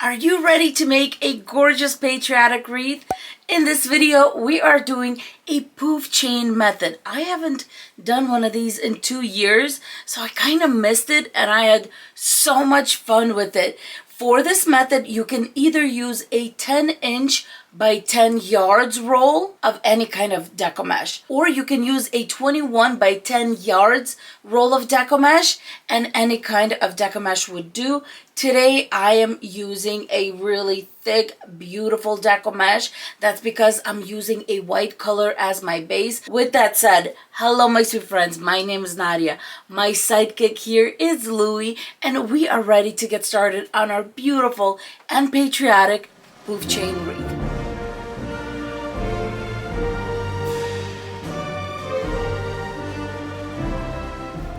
Are you ready to make a gorgeous patriotic wreath? In this video, we are doing a poof chain method. I haven't done one of these in 2 years, so I kind of missed it and I had so much fun with it. For this method, you can either use a 10-inch by 10 yards roll of any kind of deco mesh, or you can use a 21 by 10 yards roll of deco mesh, and any kind of deco mesh would do. Today I am using a really thick, beautiful deco mesh. That's because I'm using a white color as my base. With that said, hello my sweet friends, my name is Nadia. My sidekick here is Louie, and we are ready to get started on our beautiful and patriotic poof chain wreath.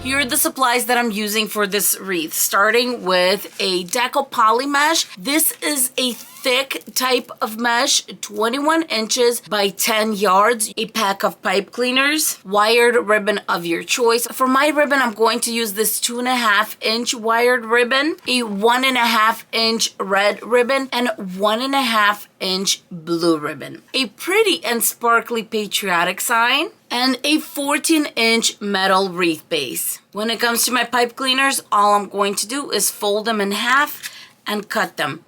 Here are the supplies that I'm using for this wreath, starting with a Deco poly mesh. This is a thick type of mesh, 21 inches by 10 yards, a pack of pipe cleaners, wired ribbon of your choice. For my ribbon, I'm going to use this 2.5-inch wired ribbon, a 1.5-inch red ribbon, and 1.5-inch blue ribbon, a pretty and sparkly patriotic sign, and a 14-inch metal wreath base. When it comes to my pipe cleaners, all I'm going to do is fold them in half and cut them.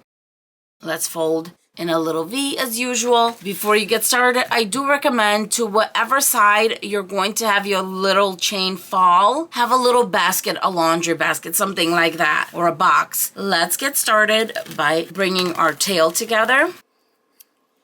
Let's fold in a little V as usual. Before you get started, I do recommend to whatever side you're going to have your little chain fall, have a little basket, a laundry basket, something like that, or a box. Let's get started by bringing our tail together.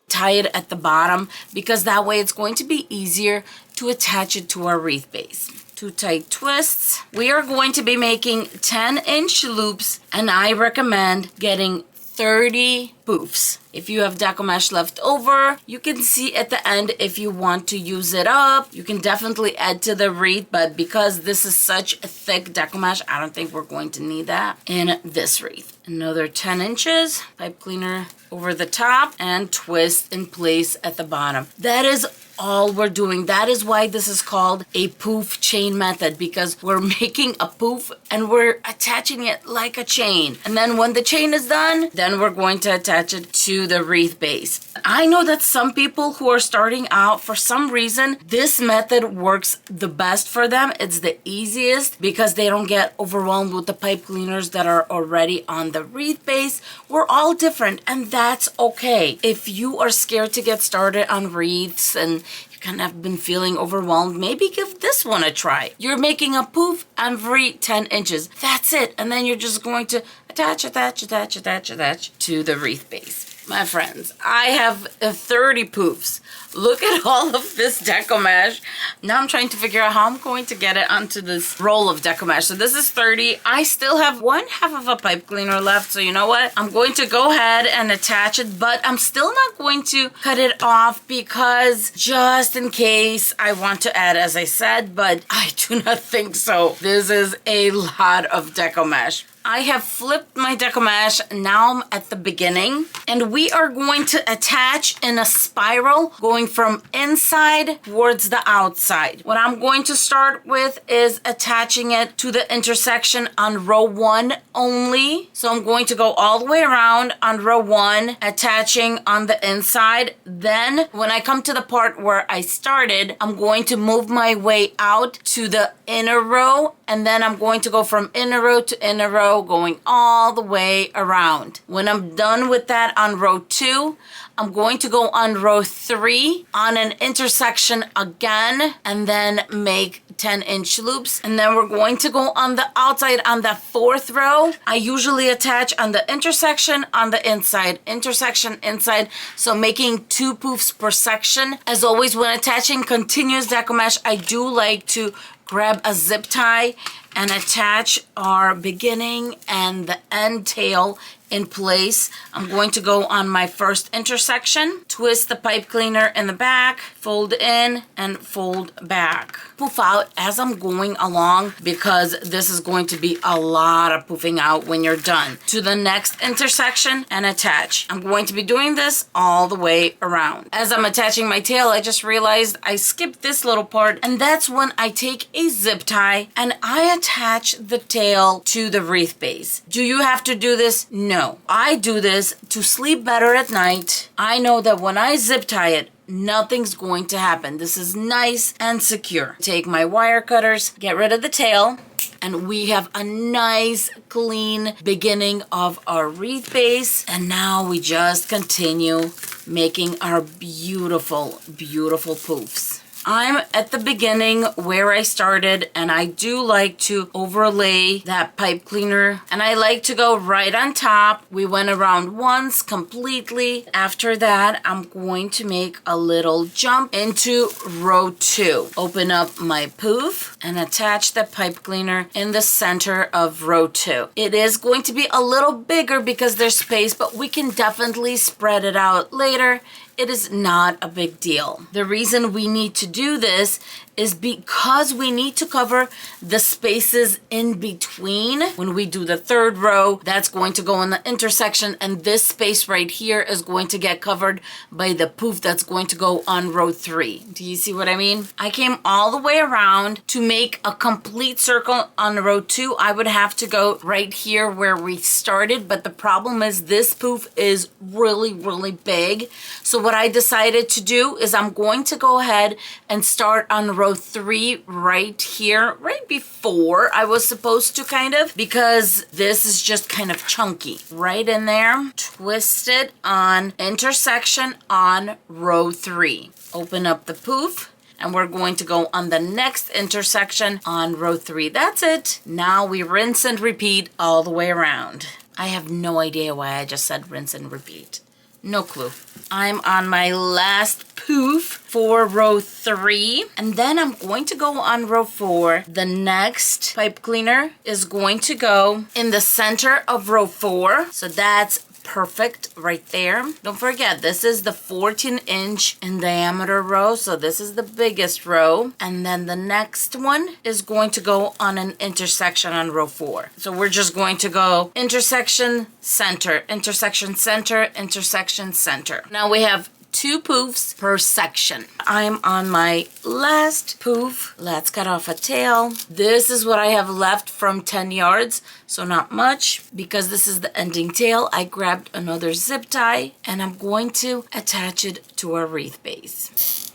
Tie it at the bottom because that way it's going to be easier to attach it to our wreath base. 2 tight twists. We are going to be making 10-inch loops, and I recommend getting 30 poofs. If you have deco mesh left over, you can see at the end if you want to use it up. You can definitely add to the wreath, but because this is such a thick deco mesh, I don't think we're going to need that in this wreath. Another 10 inches, pipe cleaner over the top, and twist in place at the bottom. That is all we're doing. That is why this is called a poof chain method, because we're making a poof and we're attaching it like a chain. And then when the chain is done, then we're going to attach it to the wreath base. I know that some people who are starting out, for some reason, this method works the best for them. It's the easiest because they don't get overwhelmed with the pipe cleaners that are already on the wreath base. We're all different, and that's okay. If you are scared to get started on wreaths and you kind of have been feeling overwhelmed, maybe give this one a try. You're making a poof every 10 inches. That's it. And then you're just going to attach to the wreath base. My friends, I have 30 poofs. Look at all of this deco mesh. Now I'm trying to figure out how I'm going to get it onto this roll of deco mesh. So this is 30. I still have 1/2 of a pipe cleaner left. So you know what? I'm going to go ahead and attach it, but I'm still not going to cut it off because just in case I want to add, as I said, but I do not think so. This is a lot of deco mesh. I have flipped my deco mesh. Now I'm at the beginning, and we are going to attach in a spiral going from inside towards the outside. What I'm going to start with is attaching it to the intersection on row 1 only. So I'm going to go all the way around on row 1, attaching on the inside. Then when I come to the part where I started, I'm going to move my way out to the inner row, and then I'm going to go from inner row to inner row, going all the way around. When I'm done with that on row 2, I'm going to go on row 3 on an intersection again, and then make 10-inch loops. And then we're going to go on the outside on the 4th row. I usually attach on the intersection, on the inside, intersection, inside. So making 2 poofs per section. As always, when attaching continuous deco mesh, I do like to grab a zip tie and attach our beginning and the end tail in place. I'm going to go on my first intersection, twist the pipe cleaner in the back, fold in and fold back. Poof out as I'm going along because this is going to be a lot of poofing out when you're done. To the next intersection and attach. I'm going to be doing this all the way around. As I'm attaching my tail, I just realized I skipped this little part, and that's when I take a zip tie and I attach the tail to the wreath base. Do you have to do this? No. know. I do this to sleep better at night. I know that when I zip tie it, nothing's going to happen. This is nice and secure. Take my wire cutters, get rid of the tail, and we have a nice clean beginning of our wreath base. And now we just continue making our beautiful, beautiful poofs. I'm at the beginning where I started, and I do like to overlay that pipe cleaner, and I like to go right on top. We went around once completely. After that, I'm going to make a little jump into row 2. Open up my poof and attach the pipe cleaner in the center of row 2. It is going to be a little bigger because there's space, but we can definitely spread it out later. It is not a big deal. The reason we need to do this is because we need to cover the spaces in between. When we do the 3rd row, that's going to go in the intersection, and this space right here is going to get covered by the poof that's going to go on row 3. Do you see what I mean? I came all the way around. To make a complete circle on row 2, I would have to go right here where we started, but the problem is this poof is really, really big. So what I decided to do is I'm going to go ahead and start on row 3 right here, right before I was supposed to, kind of, because this is just kind of chunky. Right in there, twist it on intersection on row 3. Open up the poof, and we're going to go on the next intersection on row 3. That's it. Now we rinse and repeat all the way around. I have no idea why I just said rinse and repeat. No clue. I'm on my last poof for row 3, and then I'm going to go on row 4. The next pipe cleaner is going to go in the center of row 4, so that's perfect right there. Don't forget, this is the 14-inch in diameter row, so this is the biggest row, and then the next one is going to go on an intersection on row 4. So we're just going to go intersection, center, intersection, center, intersection, center. Now we have 2 poofs per section. I'm on my last poof. Let's cut off a tail. This is what I have left from 10 yards, so not much. Because this is the ending tail, I grabbed another zip tie, and I'm going to attach it to our wreath base.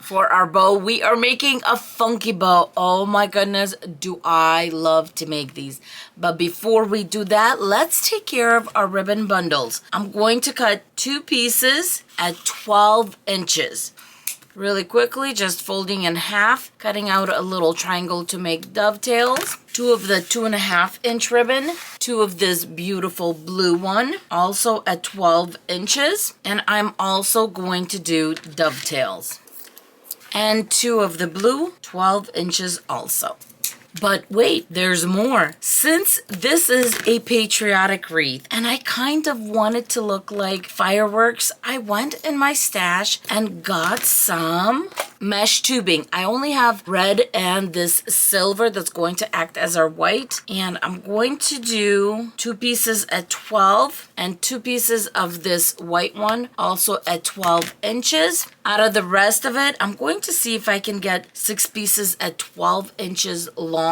For our bow, we are making a funky bow. Oh my goodness, do I love to make these. But before we do that, let's take care of our ribbon bundles. I'm going to cut 2 pieces at 12 inches. Really quickly, just folding in half, cutting out a little triangle to make dovetails. 2 of the 2.5-inch ribbon, 2 of this beautiful blue one, also at 12 inches. And I'm also going to do dovetails. And 2 of the blue, 12 inches also. But wait, there's more. Since this is a patriotic wreath and I kind of want it to look like fireworks, I went in my stash and got some mesh tubing. I only have red and this silver that's going to act as our white. And I'm going to do 2 pieces at 12 and 2 pieces of this white one also at 12 inches. Out of the rest of it, I'm going to see if I can get 6 pieces at 12 inches long.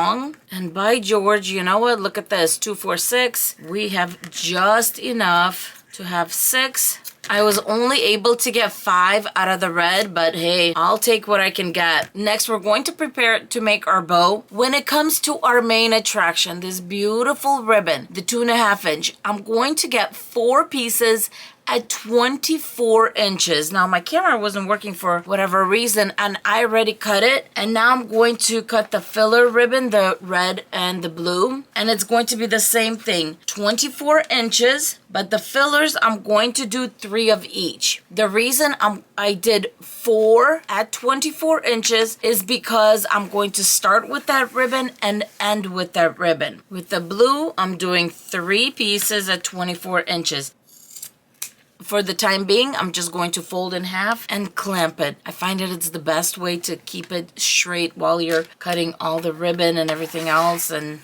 And by George, you know what? Look at this, 2, 4, 6. We have just enough to have 6. I was only able to get 5 out of the red, but hey, I'll take what I can get. Next, we're going to prepare to make our bow. When it comes to our main attraction, this beautiful ribbon, the 2.5-inch, I'm going to get 4 pieces at 24 inches. Now my camera wasn't working for whatever reason and I already cut it, and now I'm going to cut the filler ribbon, the red and the blue, and it's going to be the same thing, 24 inches, but the fillers I'm going to do 3 of each. The reason I did 4 at 24 inches is because I'm going to start with that ribbon and end with that ribbon. With the blue, I'm doing 3 pieces at 24 inches. For the time being, I'm just going to fold in half and clamp it. I find that it's the best way to keep it straight while you're cutting all the ribbon and everything else, and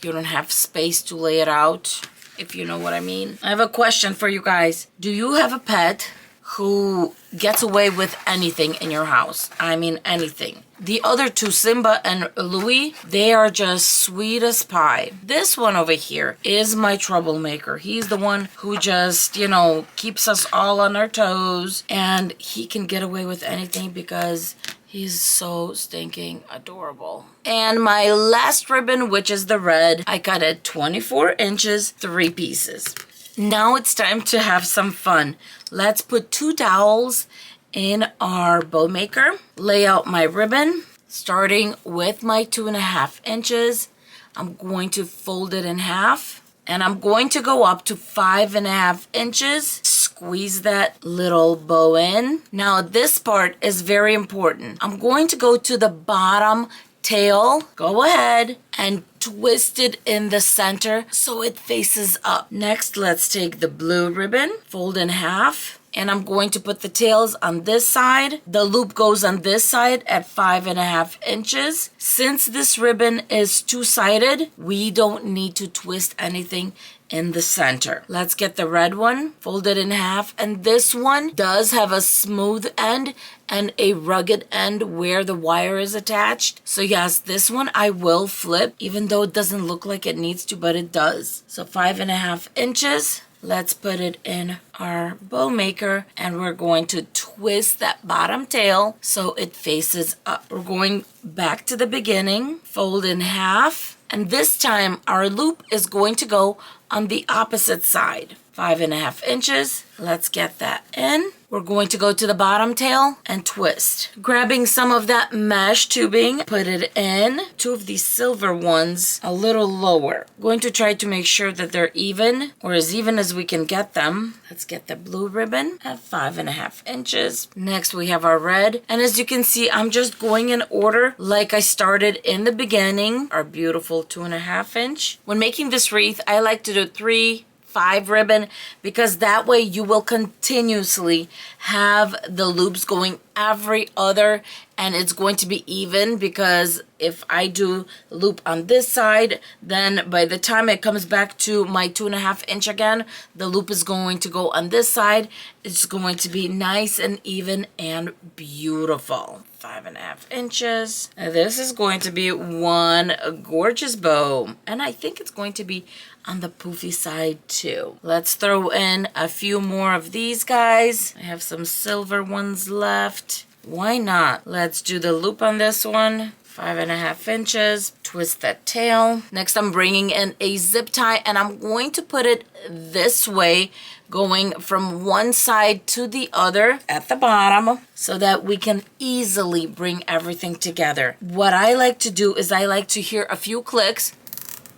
you don't have space to lay it out, if you know what I mean. I have a question for you guys. Do you have a pet who gets away with anything in your house. I mean, anything. The other two, Simba and Louie, they are just sweet as pie. This one over here is my troublemaker. He's the one who just, you know, keeps us all on our toes. And he can get away with anything because he's so stinking adorable. And my last ribbon, which is the red, I cut it 24 inches, 3 pieces. Now it's time to have some fun. Let's put 2 dowels in our bow maker. Lay out my ribbon, starting with my 2.5 inches. I'm going to fold it in half, and I'm going to go up to 5.5 inches. Squeeze that little bow in. Now this part is very important. I'm going to go to the bottom tail. Go ahead and twist it in the center so it faces up. Next, let's take the blue ribbon, fold in half, and I'm going to put the tails on this side. The loop goes on this side at 5.5 inches. Since this ribbon is two-sided, we don't need to twist anything in the center. Let's get the red one, fold it in half, and this one does have a smooth end and a rugged end where the wire is attached. So yes, this one I will flip, even though it doesn't look like it needs to, but it does. So 5.5 inches. Let's put it in our bow maker, and we're going to twist that bottom tail so it faces up. We're going back to the beginning, fold in half, and this time our loop is going to go on the opposite side. 5.5 inches. Let's get that in. We're going to go to the bottom tail and twist. Grabbing some of that mesh tubing, put it in. 2 of these silver ones a little lower. Going to try to make sure that they're even, or as even as we can get them. Let's get the blue ribbon at 5.5 inches. Next we have our red. And as you can see, I'm just going in order like I started in the beginning. Our beautiful 2.5 inch. When making this wreath, I like to do 3, 5 ribbon, because that way you will continuously have the loops going every other, and it's going to be even, because if I do loop on this side, then by the time it comes back to my 2.5 inch again, the loop is going to go on this side. It's going to be nice and even and beautiful. 5.5 inches. Now this is going to be one gorgeous bow, and I think it's going to be on the poofy side too. Let's throw in a few more of these guys. I have some silver ones left. Why not? Let's do the loop on this one. 5.5 inches. Twist that tail. Next, I'm bringing in a zip tie, and I'm going to put it this way, going from one side to the other at the bottom so that we can easily bring everything together. What I like to do is I like to hear a few clicks,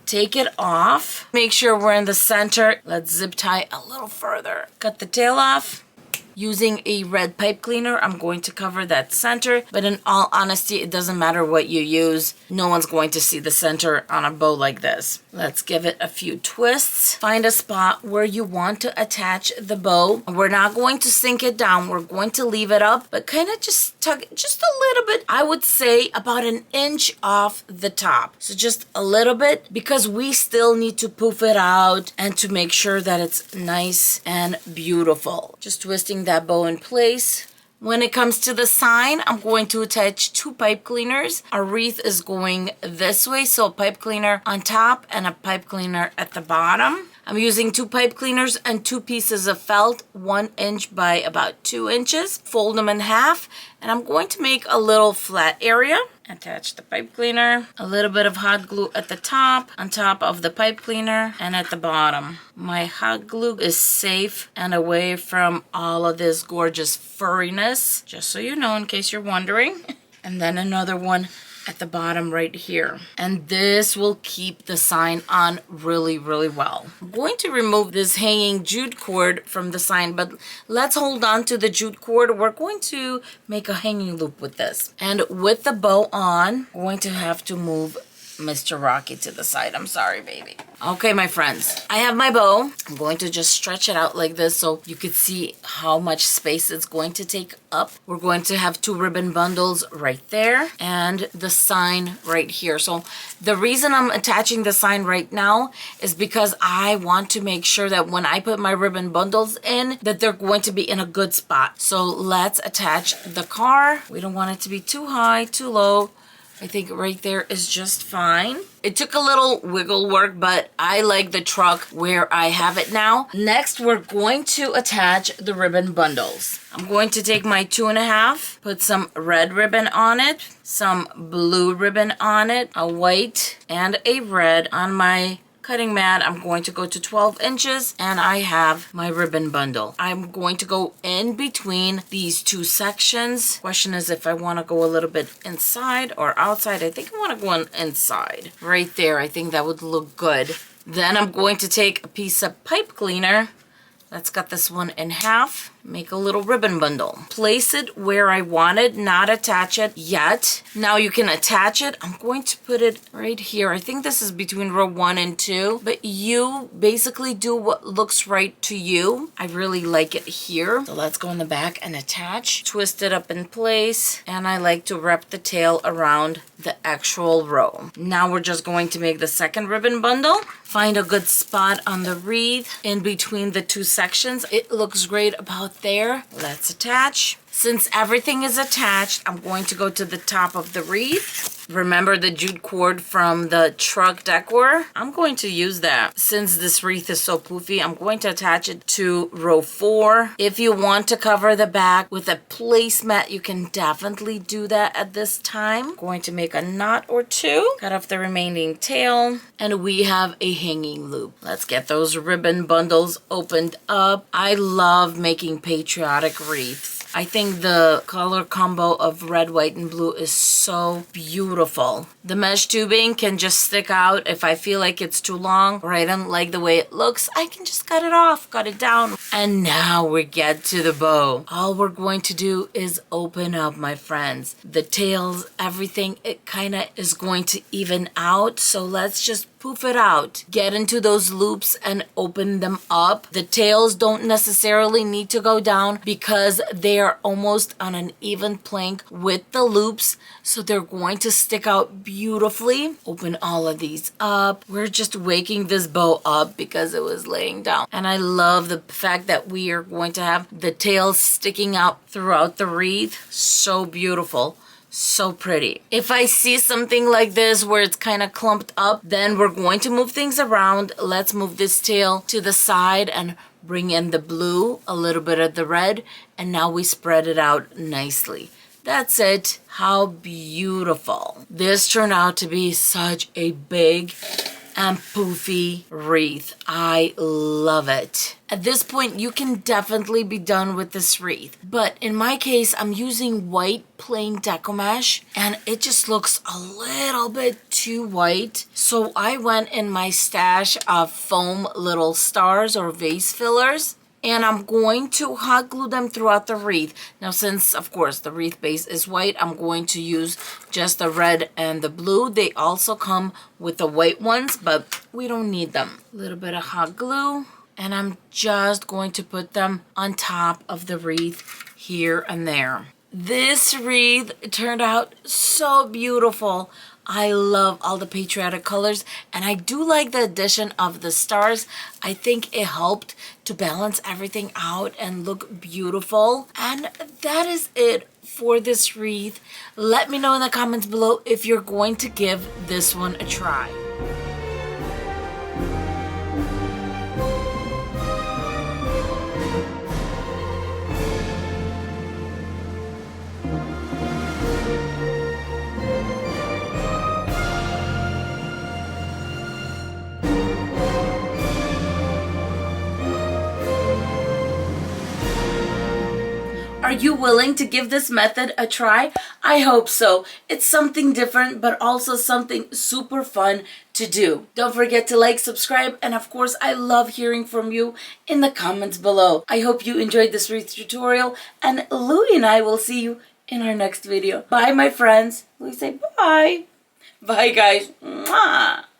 take it off, make sure we're in the center. Let's zip tie a little further. Cut the tail off. Using a red pipe cleaner, I'm going to cover that center, but in all honesty, it doesn't matter what you use. No one's going to see the center on a bow like this. Let's give it a few twists. Find a spot where you want to attach the bow. We're not going to sink it down. We're going to leave it up, but kind of just tug it just a little bit. I would say about 1 inch off the top. So just a little bit, because we still need to poof it out and to make sure that it's nice and beautiful. Just twisting that bow in place. When it comes to the sign, I'm going to attach 2 pipe cleaners. Our wreath is going this way, so a pipe cleaner on top and a pipe cleaner at the bottom. I'm using 2 pipe cleaners and 2 pieces of felt, 1 inch by about 2 inches. Fold them in half, and I'm going to make a little flat area. Attach the pipe cleaner, a little bit of hot glue at the top, on top of the pipe cleaner, and at the bottom. My hot glue is safe and away from all of this gorgeous furriness, just so you know, in case you're wondering. And then another one at the bottom right here. And this will keep the sign on really, really well. I'm going to remove this hanging jute cord from the sign, but let's hold on to the jute cord. We're going to make a hanging loop with this. And with the bow on, I'm going to have to move Mr. Rocky to the side. I'm sorry, baby. Okay, my friends, I have my bow. I'm going to just stretch it out like this so you could see how much space it's going to take up. We're going to have 2 ribbon bundles right there and the sign right here. So the reason I'm attaching the sign right now is because I want to make sure that when I put my ribbon bundles in, that they're going to be in a good spot. So let's attach the car. We don't want it to be too high, too low. I think right there is just fine. It took a little wiggle work, but I like the truck where I have it now. Next, we're going to attach the ribbon bundles. I'm going to take my 2.5, put some red ribbon on it, some blue ribbon on it, a white and a red on my cutting mat. I'm going to go to 12 inches and I have my ribbon bundle. I'm going to go in between these 2 sections. Question is if I want to go a little bit inside or outside. I think I want to go inside. Right there, I think that would look good. Then I'm going to take a piece of pipe cleaner. Let's cut this one in half. Make a little ribbon bundle. Place it where I want it, not attach it yet. Now you can attach it. I'm going to put it right here. I think this is between row 1 and 2, but you basically do what looks right to you. I really like it here. So let's go in the back and attach. Twist it up in place, and I like to wrap the tail around the actual row. Now we're just going to make the second ribbon bundle. Find a good spot on the wreath in between the 2 sections. It looks great about there. Let's attach. Since everything is attached, I'm going to go to the top of the wreath. Remember the jute cord from the truck decor? I'm going to use that. Since this wreath is so poofy, I'm going to attach it to row 4. If you want to cover the back with a placemat, you can definitely do that at this time. I'm going to make a knot or 2, cut off the remaining tail, and we have a hanging loop. Let's get those ribbon bundles opened up. I love making patriotic wreaths. I think the color combo of red, white, and blue is so beautiful. The mesh tubing can just stick out if I feel like it's too long or I don't like the way it looks. I can just cut it off, cut it down. And now we get to the bow. All we're going to do is open up, my friends. The tails, everything, it kind of is going to even out. So let's just poof it out. Get into those loops and open them up. The tails don't necessarily need to go down because they are almost on an even plank with the loops, so they're going to stick out beautifully. Open all of these up. We're just waking this bow up because it was laying down. And I love the fact that we are going to have the tails sticking out throughout the wreath. So beautiful. So pretty. If I see something like this where it's kind of clumped up, then we're going to move things around. Let's move this tail to the side and bring in the blue, a little bit of the red, and now we spread it out nicely. That's it. How beautiful. This turned out to be such a big and poofy wreath. I love it. At this point, you can definitely be done with this wreath. But in my case, I'm using white plain Deco mesh, and it just looks a little bit too white. So I went in my stash of foam little stars or vase fillers, and I'm going to hot glue them throughout the wreath. Now, since, of course, the wreath base is white, I'm going to use just the red and the blue. They also come with the white ones, but we don't need them. A little bit of hot glue, and I'm just going to put them on top of the wreath here and there. This wreath turned out so beautiful. I love all the patriotic colors, and I do like the addition of the stars. I think it helped to balance everything out and look beautiful. And that is it for this wreath. Let me know in the comments below if you're going to give this one a try. Are you willing to give this method a try? I hope so. It's something different, but also something super fun to do. Don't forget to like, subscribe, and of course, I love hearing from you in the comments below. I hope you enjoyed this wreath tutorial, and Louie and I will see you in our next video. Bye, my friends. Louie, say bye. Bye, guys. Mwah.